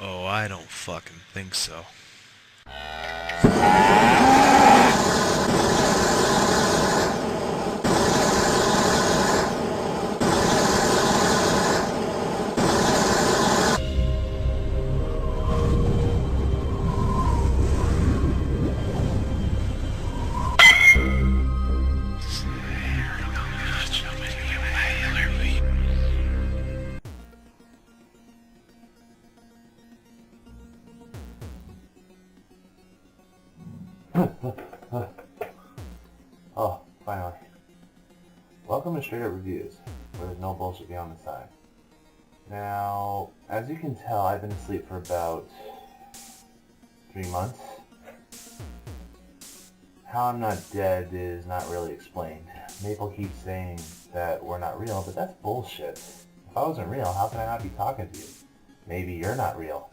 Oh, I don't fucking think so. Oh, finally. Welcome to Straight Up Reviews, where there's no bullshit beyond the sign. Now, as you can tell, I've been asleep for about 3 months. How I'm not dead is not really explained. Maple keeps saying that we're not real, but that's bullshit. If I wasn't real, how can I not be talking to you? Maybe you're not real.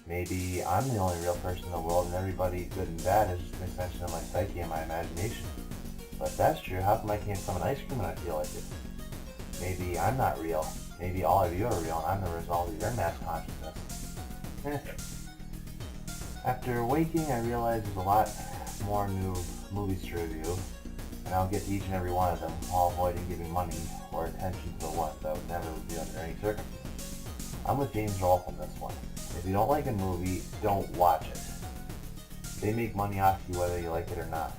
Maybe I'm the only real person in the world and everybody good and bad is just an extension of my psyche and my imagination. But if that's true, how come I can't summon ice cream when I feel like it? Maybe I'm not real. Maybe all of you are real and I'm the result of your mass consciousness. After waking, I realized there's a lot more new movies to review, and I'll get to each and every one of them while avoiding giving money or attention to the ones I would never review under any circumstances. I'm with James Rolfe on this one. If you don't like a movie, don't watch it. They make money off you whether you like it or not.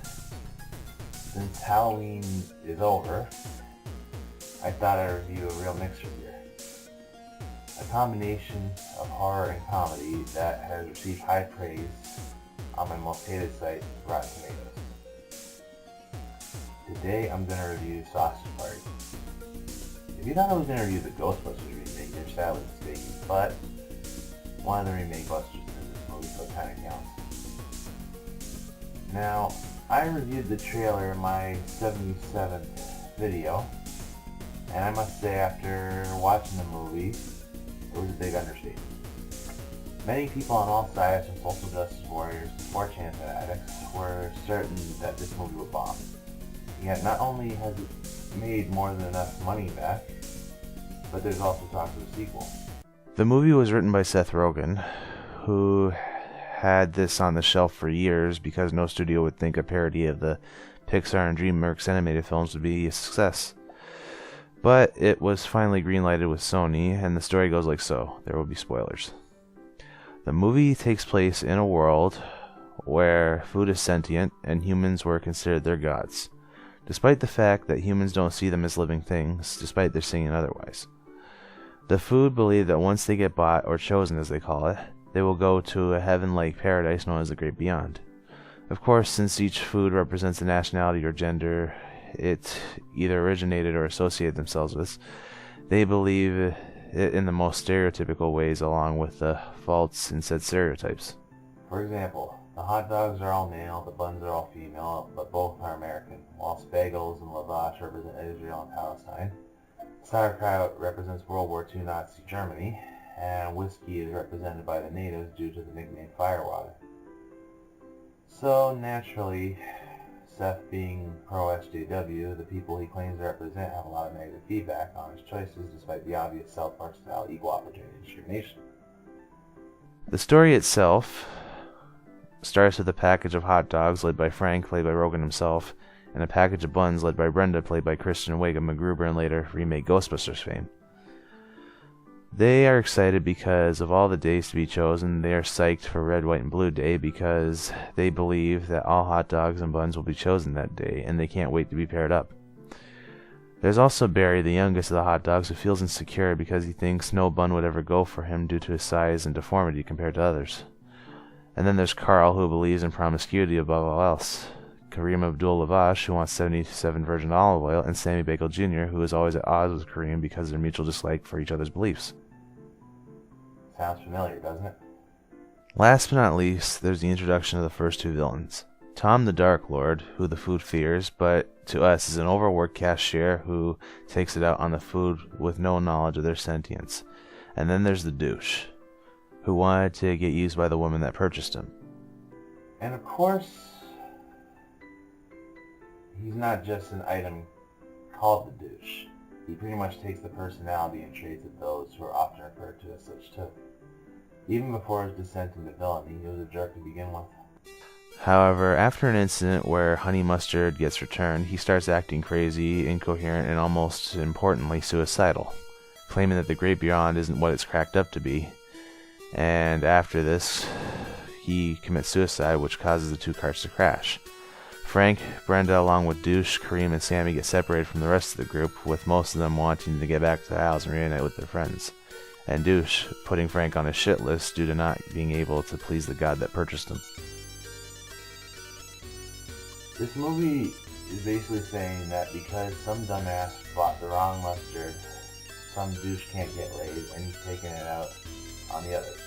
Since Halloween is over, I thought I'd review a real mixture here. A combination of horror and comedy that has received high praise on my most hated site, Rotten Tomatoes. Today I'm going to review Sausage Party. If you thought I was going to review the Ghostbusters remake, you're sadly mistaken, but one of the remake busters in this movie, so it kind of counts. Now, I reviewed the trailer in my 77th video, and I must say after watching the movie, it was a big understatement. Many people on all sides, from social justice warriors to 4chan fanatics, were certain that this movie would bomb. Yet not only has it made more than enough money back, but there's also talks of a sequel. The movie was written by Seth Rogen, who had this on the shelf for years because no studio would think a parody of the Pixar and DreamWorks animated films would be a success. But it was finally greenlighted with Sony, and the story goes like so. There will be spoilers. The movie takes place in a world where food is sentient and humans were considered their gods, despite the fact that humans don't see them as living things, despite their singing otherwise. The food believe that once they get bought, or chosen as they call it, they will go to a heaven-like paradise known as the Great Beyond. Of course, since each food represents a nationality or gender it either originated or associated themselves with, they believe it in the most stereotypical ways along with the faults in said stereotypes. For example, the hot dogs are all male, the buns are all female, but both are American, while Spagels and lavash represent Israel and Palestine. Sauerkraut represents World War II Nazi Germany, and whiskey is represented by the natives due to the nickname Firewater. So naturally, Seth being pro-SJW, the people he claims to represent have a lot of negative feedback on his choices despite the obvious South Park-style equal opportunity discrimination. The story itself starts with a package of hot dogs led by Frank, played by Rogen himself, and a package of buns led by Brenda, played by Kristen Wiig of MacGruber and later remake Ghostbusters fame. They are excited because of all the days to be chosen. They are psyched for Red, White, and Blue Day because they believe that all hot dogs and buns will be chosen that day, and they can't wait to be paired up. There's also Barry, the youngest of the hot dogs, who feels insecure because he thinks no bun would ever go for him due to his size and deformity compared to others. And then there's Carl, who believes in promiscuity above all else. Kareem Abdul-Lavash, who wants 77 virgin olive oil, and Sammy Bagel Jr., who is always at odds with Kareem because of their mutual dislike for each other's beliefs. Sounds familiar, doesn't it? Last but not least, there's the introduction of the first two villains. Tom the Dark Lord, who the food fears, but to us is an overworked cashier who takes it out on the food with no knowledge of their sentience. And then there's the douche, who wanted to get used by the woman that purchased him. And of course, he's not just an item called the douche. He pretty much takes the personality and traits of those who are often referred to as such too. Even before his descent into villainy, he was a jerk to begin with. However, after an incident where Honey Mustard gets returned, he starts acting crazy, incoherent, and almost importantly suicidal, claiming that the Great Beyond isn't what it's cracked up to be. And after this, he commits suicide, which causes the two carts to crash. Frank, Brenda, along with Douche, Kareem, and Sammy get separated from the rest of the group, with most of them wanting to get back to the house and reunite with their friends. And Douche putting Frank on his shit list due to not being able to please the god that purchased him. This movie is basically saying that because some dumbass bought the wrong mustard, some douche can't get laid, and he's taking it out on the others.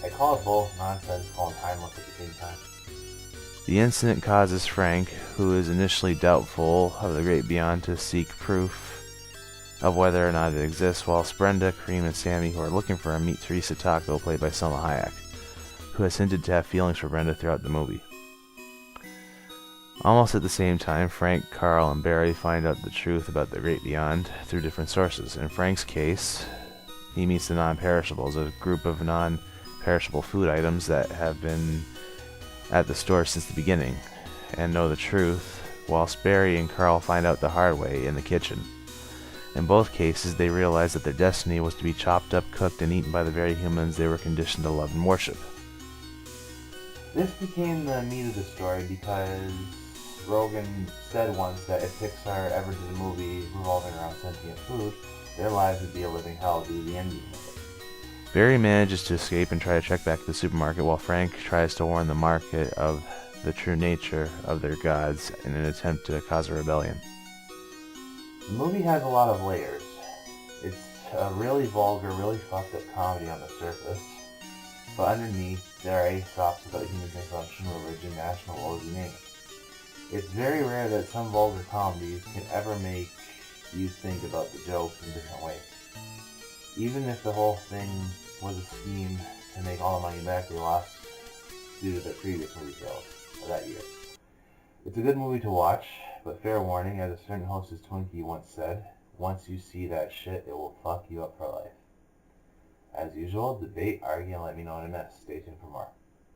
I call it both nonsensical and timeless at the same time. The incident causes Frank, who is initially doubtful of the Great Beyond, to seek proof of whether or not it exists, whilst Brenda, Kareem, and Sammy, who are looking for him, meet Teresa Taco, played by Selma Hayek, who has hinted to have feelings for Brenda throughout the movie. Almost at the same time, Frank, Carl, and Barry find out the truth about the Great Beyond through different sources. In Frank's case, he meets the Non-Perishables, a group of non-perishable food items that have been at the store since the beginning, and know the truth, whilst Barry and Carl find out the hard way in the kitchen. In both cases, they realize that their destiny was to be chopped up, cooked, and eaten by the very humans they were conditioned to love and worship. This became the meat of the story because Rogan said once that if Pixar ever did a movie revolving around sentient food, their lives would be a living hell due to the ending of it. Barry manages to escape and try to trek back to the supermarket, while Frank tries to warn the market of the true nature of their gods in an attempt to cause a rebellion. The movie has a lot of layers. It's a really vulgar, really fucked up comedy on the surface, but underneath there are Aesop's about human consumption, religion, national laws, you name it. It's very rare that some vulgar comedies can ever make you think about the jokes in different ways. Even if the whole thing was a scheme to make all the money back they lost due to the previous movie sales of that year. It's a good movie to watch, but fair warning, as a certain hostess Twinkie once said, once you see that shit, it will fuck you up for life. As usual, debate, argue, and let me know what I missed. Stay tuned for more.